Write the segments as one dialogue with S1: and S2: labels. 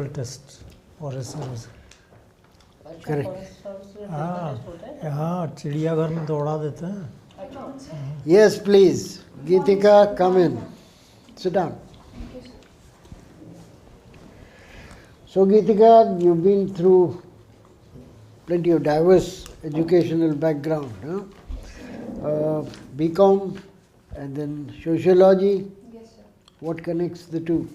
S1: test or a service.
S2: Correct.
S1: हाँ चिड़ियाघर में दौड़ा देते हैं.
S2: Yes, please. Geetika, come in. Sit down. So, Geetika, you've been through plenty of diverse educational background, huh? BCom and then sociology.
S3: Yes, sir.
S2: What connects the two?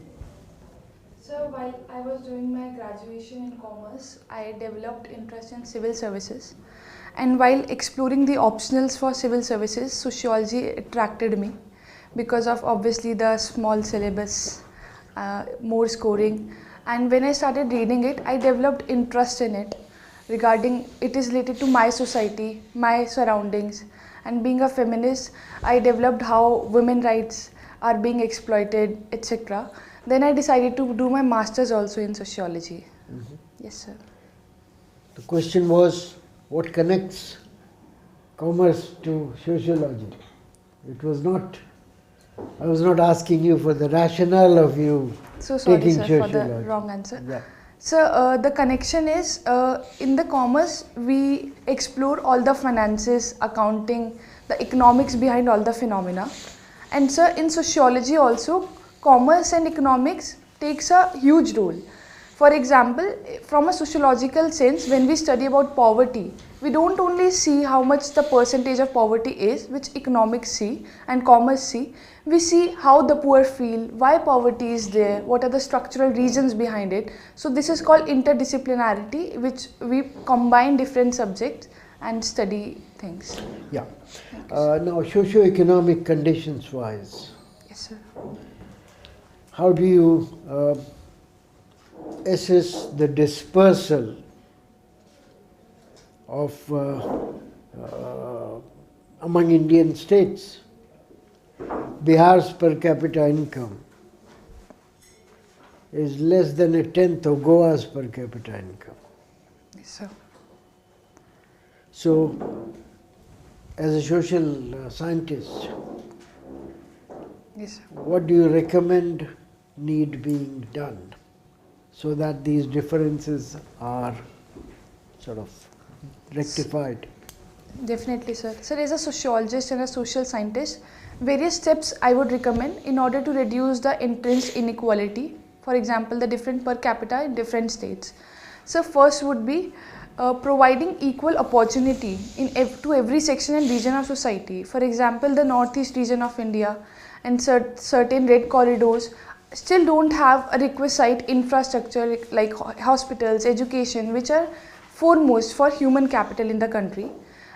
S3: So while I was doing my graduation in commerce, I developed interest in civil services. And while exploring the optionals for civil services, sociology attracted me because of obviously the small syllabus, more scoring. And when I started reading it, I developed interest in it regarding it is related to my society, my surroundings. And being a feminist, I developed how women's rights are being exploited, etc. Then I decided to do my master's also in sociology.
S2: Mm-hmm.
S3: Yes, sir.
S2: The question was, what connects commerce to sociology? It was not, I was not asking you for the rationale of you
S3: So sorry,
S2: taking
S3: sir,
S2: sociology.
S3: for the wrong answer.
S2: Yeah.
S3: So the connection is in the commerce we explore all the finances, accounting, the economics behind all the phenomena. And sir, in sociology also, commerce and economics takes a huge role. For example, from a sociological sense, when we study about poverty, we don't only see how much the percentage of poverty is, which economics see and commerce see. We see how the poor feel, why poverty is there, what are the structural reasons behind it. So this is called interdisciplinarity, which we combine different subjects and study things.
S2: Yeah. Now, socio-economic conditions wise,
S3: Yes, sir.
S2: how do you assess the dispersal of among Indian states? Bihar's per capita income is less than a tenth of Goa's per capita income.
S3: Yes, sir.
S2: So, as a social scientist,
S3: Yes, sir.
S2: what do you recommend need being done so that these differences are sort of rectified?
S3: Definitely, sir. Sir, as a sociologist and a social scientist, various steps I would recommend in order to reduce the entrenched inequality. For example, the different per capita in different states. So, first would be providing equal opportunity to every section and region of society. For example, the northeast region of India and certain red corridors still don't have a requisite infrastructure like hospitals, education, which are foremost for human capital in the country.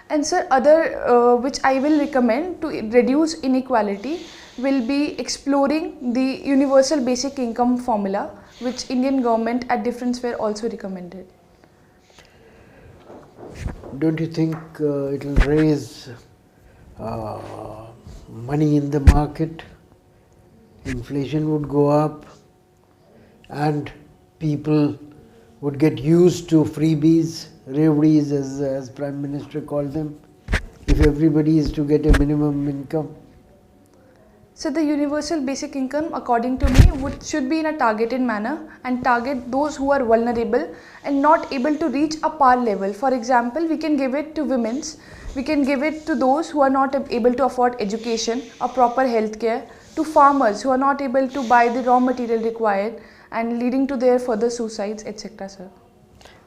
S3: And sir, other which I will recommend to reduce inequality will be exploring the universal basic income formula, which Indian government at different sphere also recommended.
S2: Don't you think it will raise money in the market? Inflation would go up and people would get used to freebies, revdies as Prime Minister called them, if everybody is to get a minimum income.
S3: So the universal basic income, according to me, should be in a targeted manner and target those who are vulnerable and not able to reach a par level. For example, we can give it to women's, we can give it to those who are not able to afford education or proper health care, to farmers who are not able to buy the raw material required and leading to their further suicides, etc. sir.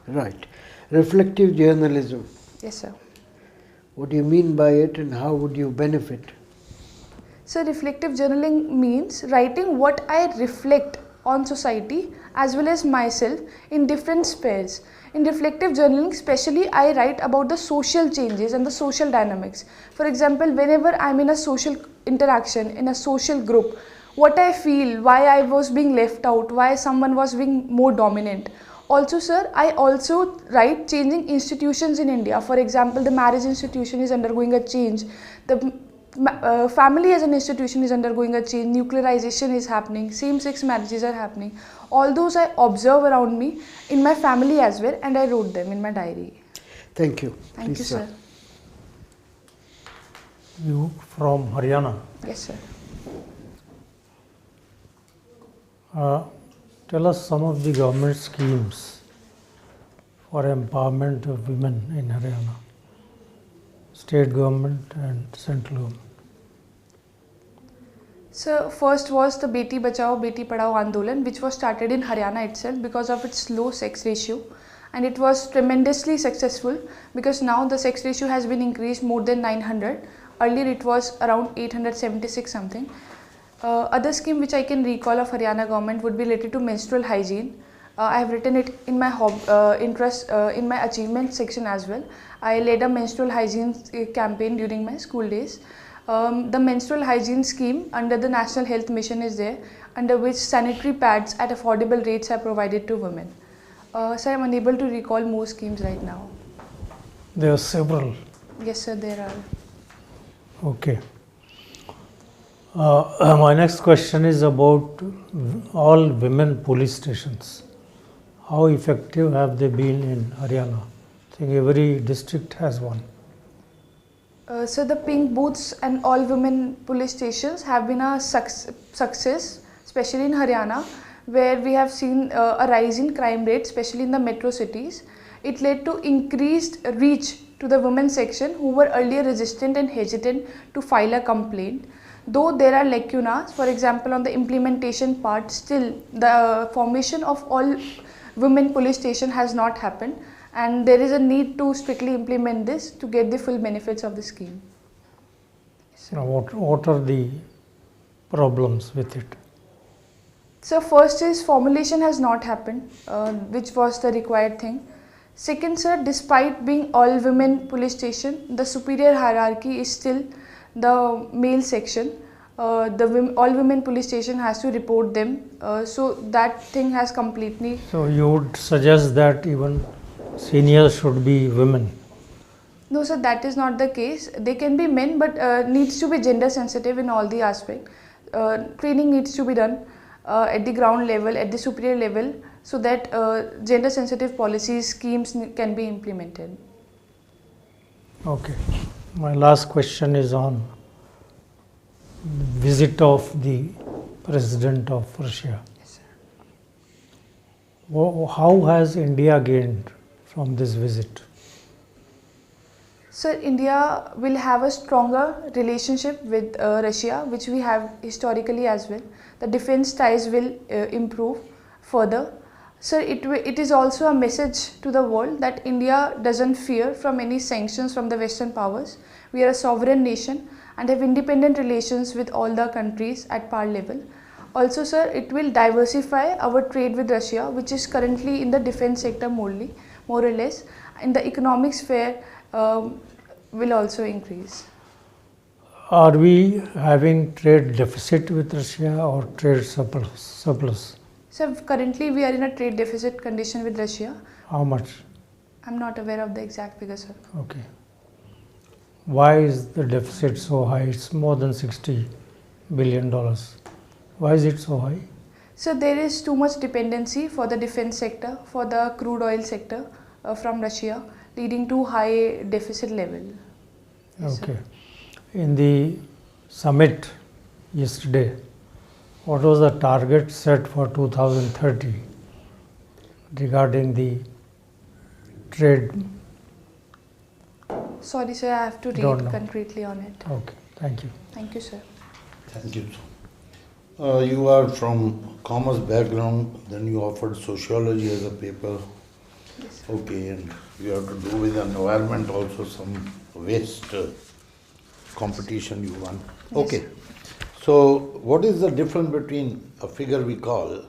S2: Right. Reflective journalism.
S3: Yes, sir.
S2: What do you mean by it and how would you benefit?
S3: So reflective journaling means writing what I reflect on society as well as myself in different spheres. In reflective journaling, especially I write about the social changes and the social dynamics. For example, whenever I'm in a social interaction, in a social group, what I feel, why I was being left out, why someone was being more dominant. Also, sir, I also write changing institutions in India. For example, the marriage institution is undergoing a change. The family as an institution is undergoing a change, nuclearization is happening, same-sex marriages are happening. All those I observe around me in my family as well, and I wrote them in my diary.
S2: Thank you.
S3: Thank you, sir.
S1: You from Haryana?
S3: Yes, sir.
S1: Tell us some of the government schemes for empowerment of women in Haryana, state government and central government.
S3: So first was the Beti Bachao Beti Padhao Andolan, which was started in Haryana itself because of its low sex ratio, and it was tremendously successful because now the sex ratio has been increased more than 900. Earlier it was around 876 something. Other scheme which I can recall of Haryana government would be related to menstrual hygiene. I have written it in my in my achievement section as well. I led a menstrual hygiene campaign during my school days. The menstrual hygiene scheme under the National Health Mission is there, under which sanitary pads at affordable rates are provided to women. So I am unable to recall more schemes right now.
S1: There are several.
S3: Yes, sir, there are.
S1: Okay. My next question is about all women police stations. How effective have they been in Haryana? I think every district has one.
S3: So the pink booths and all women police stations have been a success, especially in Haryana, where we have seen a rise in crime rate, especially in the metro cities. It led to increased reach to the women section who were earlier resistant and hesitant to file a complaint. Though there are lacunas, for example, on the implementation part, still the formation of all women police station has not happened, and there is a need to strictly implement this to get the full benefits of the scheme.
S1: Now, what are the problems with it?
S3: So first is formulation has not happened, which was the required thing. Second, sir, despite being all women police station, the superior hierarchy is still the male section. All women police station has to report them, so that thing has completely.
S1: So you would suggest that even seniors should be women?
S3: No, sir, that is not the case. They can be men, but needs to be gender sensitive in all the aspects. Training needs to be done at the ground level, at the superior level, so that gender sensitive policies, schemes can be implemented.
S1: Okay. My last question is on visit of the President of Russia.
S3: Yes, sir.
S1: How has India gained from this visit?
S3: So India will have a stronger relationship with Russia, which we have historically as well. The defense ties will improve further. So it is also a message to the world that India doesn't fear from any sanctions from the Western powers. We are a sovereign nation and have independent relations with all the countries at par level. Also, sir, it will diversify our trade with Russia, which is currently in the defense sector more or less. In the economic sphere, will also increase.
S1: Are we having trade deficit with Russia or trade surplus?
S3: So currently we are in a trade deficit condition with Russia.
S1: How much?
S3: I'm not aware of the exact figure, sir.
S1: Okay. Why is the deficit so high? It's more than $60 billion. Why is it so high?
S3: So there is too much dependency for the defense sector, for the crude oil sector from Russia, leading to high deficit level. Yes,
S1: okay. In the summit yesterday, what was the target set for 2030 regarding the trade?
S3: Sorry, sir, I have to read concretely on it.
S1: Okay, thank you.
S3: Thank you, sir.
S4: Thank you. You are from commerce background, then you offered sociology as a paper.
S3: Yes.
S4: Okay, and you have to do with environment also, some waste competition you won.
S3: Yes.
S4: Okay, so what is the difference between a figure we call,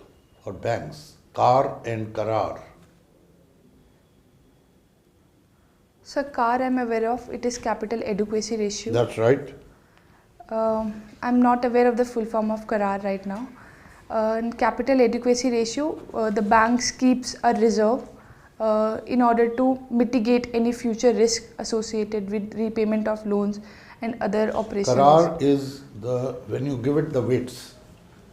S4: or banks, CAR and CARAR?
S3: So CAR I'm aware of, it is capital adequacy ratio.
S4: That's right.
S3: I'm not aware of the full form of CARAR right now. In capital adequacy ratio, the banks keeps a reserve in order to mitigate any future risk associated with repayment of loans and other operations.
S4: CARAR is the, when you give it the weights,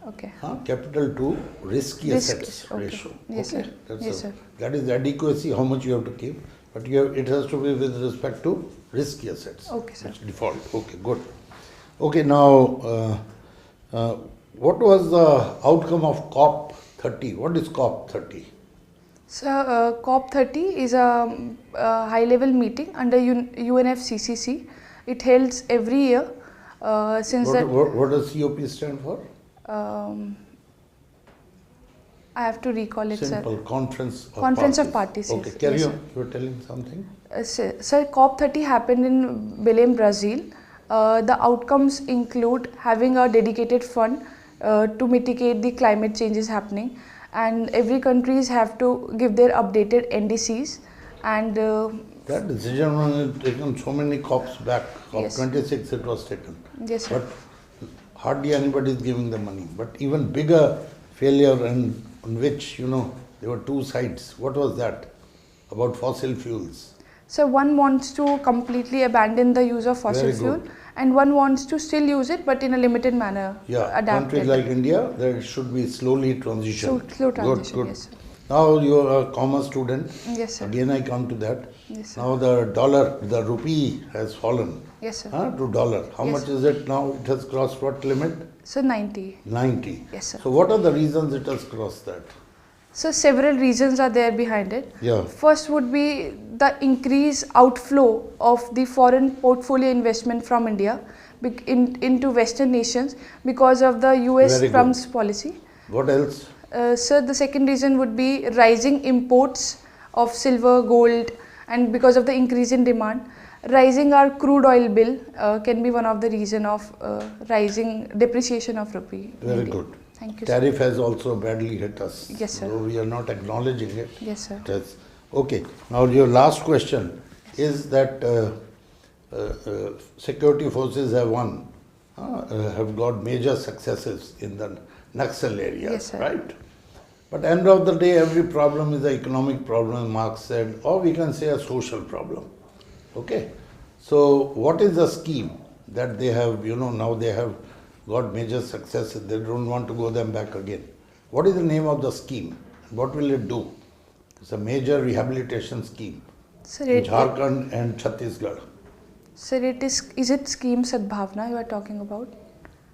S3: Okay.
S4: capital to risky assets
S3: okay.
S4: ratio.
S3: Yes,
S4: okay?
S3: sir.
S4: That's
S3: Yes, sir.
S4: That is adequacy, how much you have to keep, but it has to be with respect to risky assets.
S3: Okay, sir.
S4: It's default. Okay, good. Okay, now, what was the outcome of COP 30. What is COP 30?
S3: So, COP 30 is a high-level meeting under UNFCCC. It holds every year since
S4: What does COP stand for?
S3: I have to recall it,
S4: Simple,
S3: sir.
S4: Conference of Parties. Okay,
S3: yes.
S4: carry
S3: Yes,
S4: on.
S3: sir.
S4: You were telling something?
S3: Sir, COP 30 happened in Belém, Brazil. The outcomes include having a dedicated fund to mitigate the climate changes happening, and every countries have to give their updated NDCs. And
S4: That decision was taken so many COPs back. COP
S3: Yes.
S4: 26 it was taken.
S3: yes, sir.
S4: But hardly anybody is giving the money. But even bigger failure, and on which, there were two sides. What was that? About fossil fuels.
S3: So one wants to completely abandon the use of fossil
S4: Very
S3: fuel,
S4: good.
S3: and one wants to still use it, but in a limited manner.
S4: Yeah,
S3: adapt
S4: countries
S3: it.
S4: like India, there should be slowly transition.
S3: Slow transition,
S4: Good, good.
S3: yes, sir.
S4: Now you are a commerce student.
S3: Yes, sir.
S4: Again I come to that.
S3: Yes, sir.
S4: Now the rupee has fallen
S3: Yes, sir.
S4: to dollar. How
S3: Yes,
S4: much is it now? It has crossed what limit?
S3: So 90.
S4: 90.
S3: Yes, sir.
S4: So what are the reasons it has crossed that?
S3: So several reasons are there behind it.
S4: Yeah.
S3: First would be the increased outflow of the foreign portfolio investment from India into Western nations because of the US
S4: Very good.
S3: Trump's policy.
S4: What else?
S3: Sir, the second reason would be rising imports of silver, gold, and because of the increase in demand. Rising our crude oil bill can be one of the reason of rising depreciation of rupee.
S4: Very
S3: India.
S4: good.
S3: Thank you, sir.
S4: Tariff has also badly hit us.
S3: Yes, sir.
S4: Though we are not acknowledging it.
S3: Yes, sir.
S4: It has. Okay. Now your last question is that security forces have got major successes in the Naxal area,
S3: Yes, sir.
S4: right? But end of the day, every problem is an economic problem, Marx said, or we can say a social problem. Okay? So what is the scheme that they have, now they have got major successes, they don't want to go them back again. What is the name of the scheme? What will it do? It's a major rehabilitation scheme
S3: Sir,
S4: in Jharkhand and Chhattisgarh.
S3: Sir, is it scheme Sadbhavna you are talking about?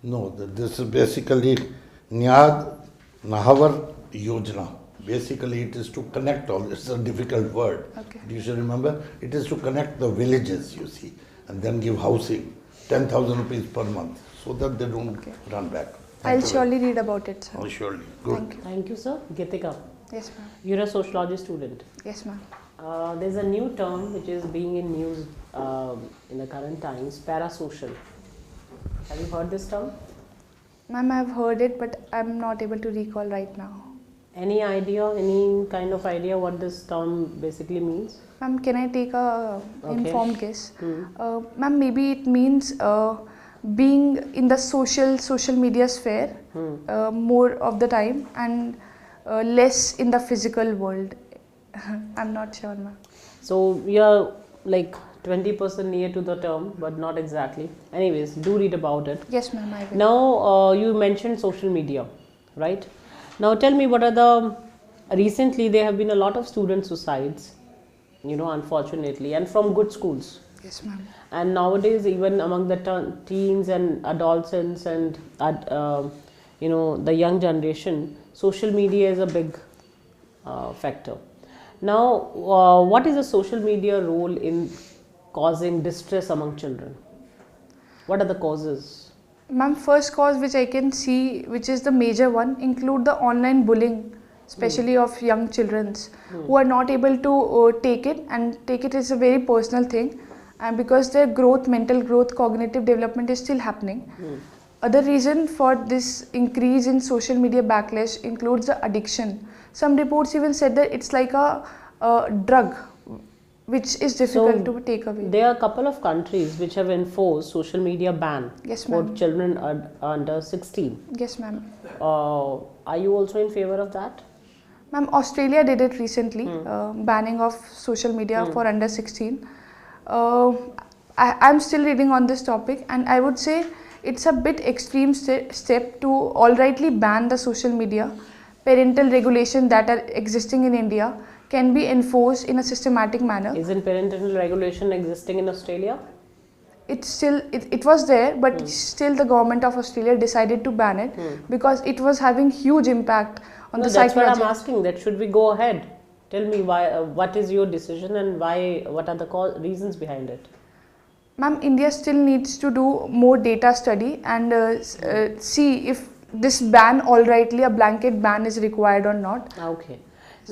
S4: No, this is basically Nyad Nahavar Yojana. Basically, it is to connect all. It's a difficult word.
S3: Okay.
S4: You should remember, it is to connect the villages, you see, and then give housing, 10,000 rupees per month, so that they don't run back.
S3: I'll surely read about it, sir.
S4: Oh, surely. Good.
S3: Thank you.
S5: Thank you, sir. Geetika,
S3: Yes, ma'am.
S5: you're a sociology student.
S3: Yes, ma'am.
S5: There's a new term which is being in news in the current times, parasocial. Have you heard this term?
S3: Ma'am, I've heard it, but I'm not able to recall right now.
S5: Any idea, any kind of idea what this term basically means?
S3: Ma'am, can I take a
S5: Okay.
S3: informed guess?
S5: Hmm.
S3: Ma'am, maybe it means being in the social media sphere more of the time and less in the physical world. I'm not sure, ma'am.
S5: So we are like 20% near to the term, but not exactly. Anyways, do read about it.
S3: Yes, ma'am, I will.
S5: Now, you mentioned social media, right? Now, tell me what are the, recently there have been a lot of student suicides, unfortunately, and from good schools.
S3: Yes, ma'am.
S5: And nowadays, even among the teens and adolescents and, the young generation, social media is a big factor. Now, what is the social media role in causing distress among children? What are the causes?
S3: Ma'am, first cause which I can see, which is the major one, include the online bullying, especially of young children who are not able to take it, and take it is a very personal thing, and because their growth, mental growth, cognitive development is still happening. Other reason for this increase in social media backlash includes the addiction. Some reports even said that it's like a drug which is difficult to take away.
S5: There are a couple of countries which have enforced social media ban
S3: Yes,
S5: for
S3: ma'am.
S5: children under 16.
S3: Yes, ma'am.
S5: Are you also in favor of that?
S3: Ma'am, Australia did it recently, banning of social media for under 16. I'm still reading on this topic, and I would say it's a bit extreme step to alrightly ban the social media. Parental regulation that are existing in India can be enforced in a systematic manner.
S5: Isn't parental regulation existing in Australia?
S3: It was there, but still the government of Australia decided to ban it because it was having huge impact on
S5: No,
S3: the
S5: that's what I'm
S3: psychology.
S5: asking. That should we go ahead? Tell me why. What is your decision and why? What are the reasons behind it?
S3: Ma'am, India still needs to do more data study and see if this ban, alrightly a blanket ban is required or not.
S5: Okay.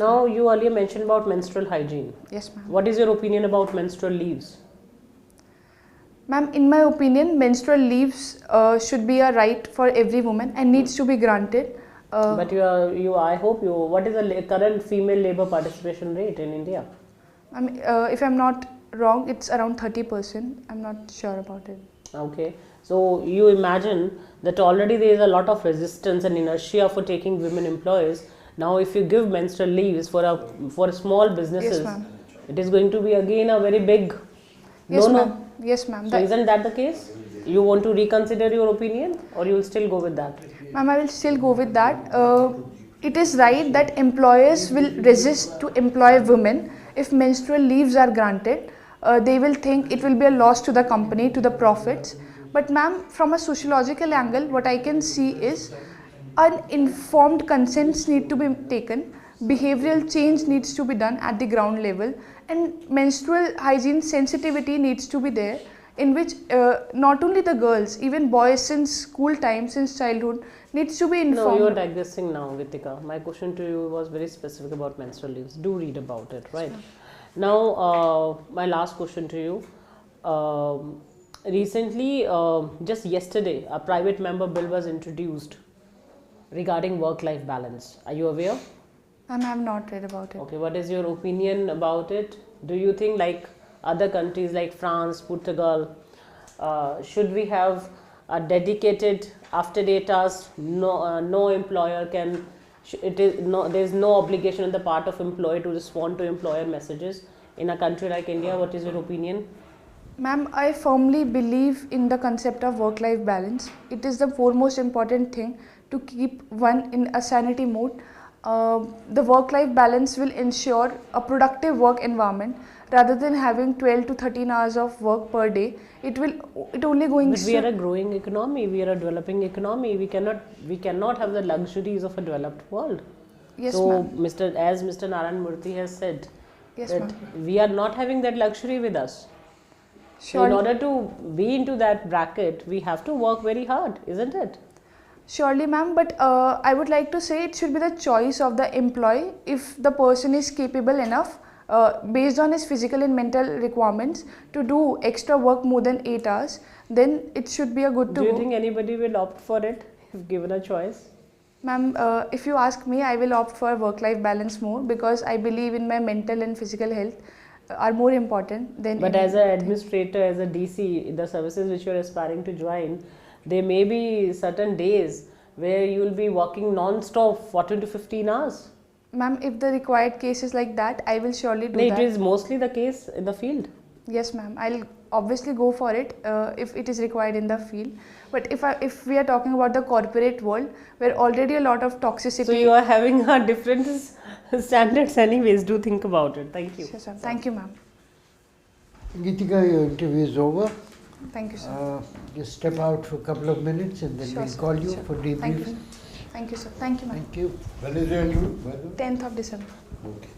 S5: Now you earlier mentioned about menstrual hygiene.
S3: Yes, ma'am.
S5: What is your opinion about menstrual leaves?
S3: Ma'am, in my opinion, menstrual leaves should be a right for every woman and needs to be granted.
S5: But I hope what is the current female labor participation rate in India?
S3: If I'm not wrong, it's around 30%. I'm not sure about it.
S5: Okay. So you imagine that already there is a lot of resistance and inertia for taking women employees. Now if you give menstrual leaves for small businesses,
S3: Yes, ma'am.
S5: it is going to be again a very big
S3: Yes,
S5: no.
S3: ma'am. Yes, ma'am.
S5: So isn't that the case? You want to reconsider your opinion or you will still go with that?
S3: Ma'am, I will still go with that. It is right that employers will resist to employ women if menstrual leaves are granted. They will think it will be a loss to the company, to the profits. But ma'am, from a sociological angle, what I can see is uninformed consents need to be taken, behavioral change needs to be done at the ground level, and menstrual hygiene sensitivity needs to be there, in which not only the girls, even boys since school time, since childhood, needs to be informed.
S5: No, you are digressing now, Geetika. My question to you was very specific about menstrual leaves. Do read about it, right? Now, my last question to you. Recently, just yesterday, a private member bill was introduced regarding work-life balance. Are you aware?
S3: I have not read about it.
S5: Okay, what is your opinion about it? Do you think like other countries like France, Portugal, should we have a dedicated after-day task? No employer can. There is no obligation on the part of employer to respond to employer messages. In a country like India, what is your opinion?
S3: Ma'am, I firmly believe in the concept of work-life balance. It is the foremost important thing to keep one in a sanity mode. The work-life balance will ensure a productive work environment rather than having 12 to 13 hours of work per day. It only going.
S5: But we are a growing economy. We are a developing economy. We cannot have the luxuries of a developed world.
S3: Yes,
S5: so,
S3: ma'am.
S5: as Mr. Narayan Murthy has said,
S3: Yes,
S5: that
S3: ma'am.
S5: we are not having that luxury with us. So
S3: Sure.
S5: in order to be into that bracket, we have to work very hard, isn't it?
S3: Surely, ma'am, but I would like to say it should be the choice of the employee. If the person is capable enough, based on his physical and mental requirements, to do extra work more than 8 hours, then it should be a good to
S5: Do you
S3: go.
S5: think anybody will opt for it if given a choice?
S3: Ma'am, if you ask me, I will opt for work-life balance more because I believe in my mental and physical health are more important than.
S5: But as an administrator, as a DC, the services which you are aspiring to join, there may be certain days where you will be working non-stop 14 to 15 hours.
S3: Ma'am, if the required case is like that, I will surely do that.
S5: It is mostly the case in the field.
S3: Yes, ma'am. I'll obviously go for it if it is required in the field. But if we are talking about the corporate world, where already a lot of toxicity.
S5: So you are having a different standards anyways. Do think about it. Thank you.
S3: Yes, sir. Thank you, ma'am.
S2: Geetika, your interview is over.
S3: Thank you, sir.
S2: Just step out for a couple of minutes and then
S3: Sure,
S2: we'll
S3: sir.
S2: call you
S3: Sure.
S2: for
S3: Thank you.
S2: debriefing.
S3: Thank you, sir. Thank you, ma'am.
S2: Thank you.
S4: When is your interview?
S3: 10th of December.
S4: Okay.